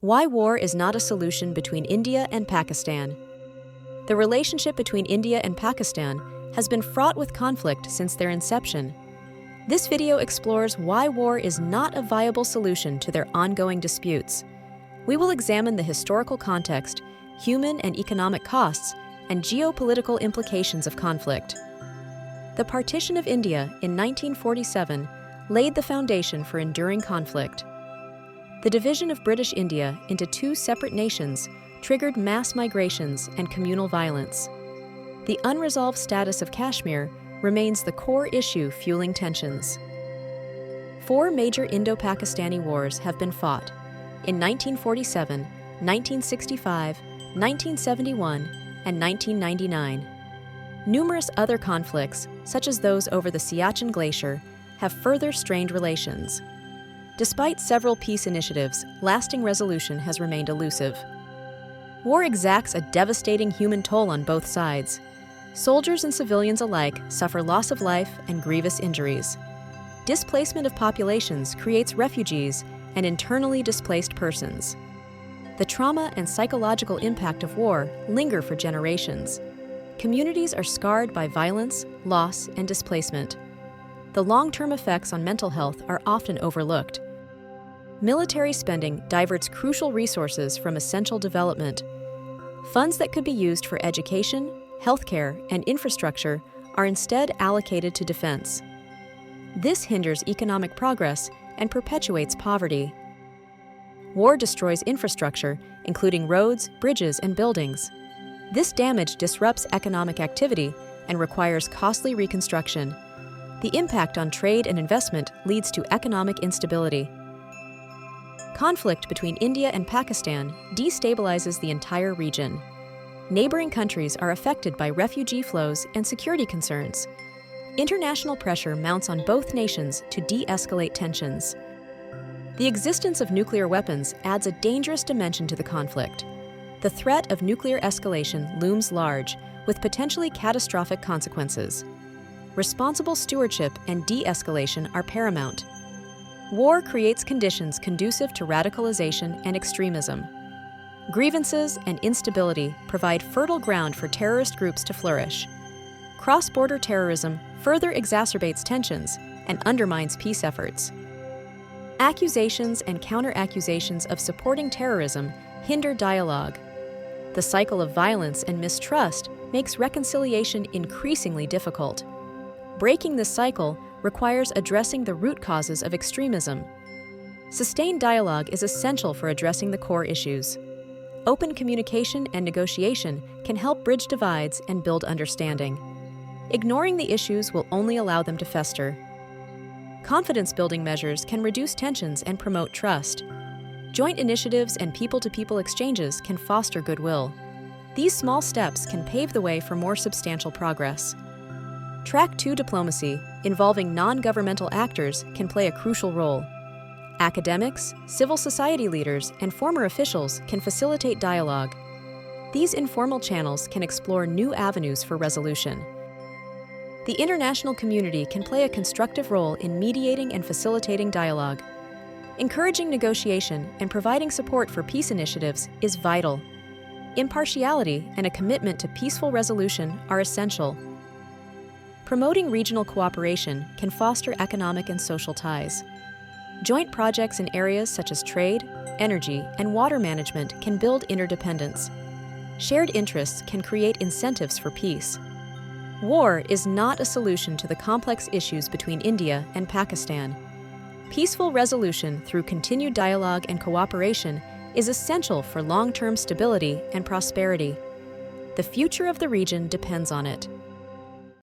Why war is not a solution between India and Pakistan. The relationship between India and Pakistan has been fraught with conflict since their inception. This video explores why war is not a viable solution to their ongoing disputes. We will examine the historical context, human and economic costs, and geopolitical implications of conflict. The partition of India in 1947 laid the foundation for enduring conflict. The division of British India into two separate nations triggered mass migrations and communal violence. The unresolved status of Kashmir remains the core issue fueling tensions. 4 major Indo-Pakistani wars have been fought in 1947, 1965, 1971, and 1999. Numerous other conflicts, such as those over the Siachen Glacier, have further strained relations. Despite several peace initiatives, lasting resolution has remained elusive. War exacts a devastating human toll on both sides. Soldiers and civilians alike suffer loss of life and grievous injuries. Displacement of populations creates refugees and internally displaced persons. The trauma and psychological impact of war linger for generations. Communities are scarred by violence, loss, and displacement. The long-term effects on mental health are often overlooked. Military spending diverts crucial resources from essential development. Funds that could be used for education, healthcare, and infrastructure are instead allocated to defense. This hinders economic progress and perpetuates poverty. War destroys infrastructure, including roads, bridges, and buildings. This damage disrupts economic activity and requires costly reconstruction. The impact on trade and investment leads to economic instability. Conflict between India and Pakistan destabilizes the entire region. Neighboring countries are affected by refugee flows and security concerns. International pressure mounts on both nations to de-escalate tensions. The existence of nuclear weapons adds a dangerous dimension to the conflict. The threat of nuclear escalation looms large, with potentially catastrophic consequences. Responsible stewardship and de-escalation are paramount. War creates conditions conducive to radicalization and extremism. Grievances and instability provide fertile ground for terrorist groups to flourish. Cross-border terrorism further exacerbates tensions and undermines peace efforts. Accusations and counter-accusations of supporting terrorism hinder dialogue. The cycle of violence and mistrust makes reconciliation increasingly difficult. Breaking this cycle requires addressing the root causes of extremism. Sustained dialogue is essential for addressing the core issues. Open communication and negotiation can help bridge divides and build understanding. Ignoring the issues will only allow them to fester. Confidence-building measures can reduce tensions and promote trust. Joint initiatives and people-to-people exchanges can foster goodwill. These small steps can pave the way for more substantial progress. Track 2 diplomacy, involving non-governmental actors, can play a crucial role. Academics, civil society leaders, and former officials can facilitate dialogue. These informal channels can explore new avenues for resolution. The international community can play a constructive role in mediating and facilitating dialogue. Encouraging negotiation and providing support for peace initiatives is vital. Impartiality and a commitment to peaceful resolution are essential. Promoting regional cooperation can foster economic and social ties. Joint projects in areas such as trade, energy, and water management can build interdependence. Shared interests can create incentives for peace. War is not a solution to the complex issues between India and Pakistan. Peaceful resolution through continued dialogue and cooperation is essential for long-term stability and prosperity. The future of the region depends on it.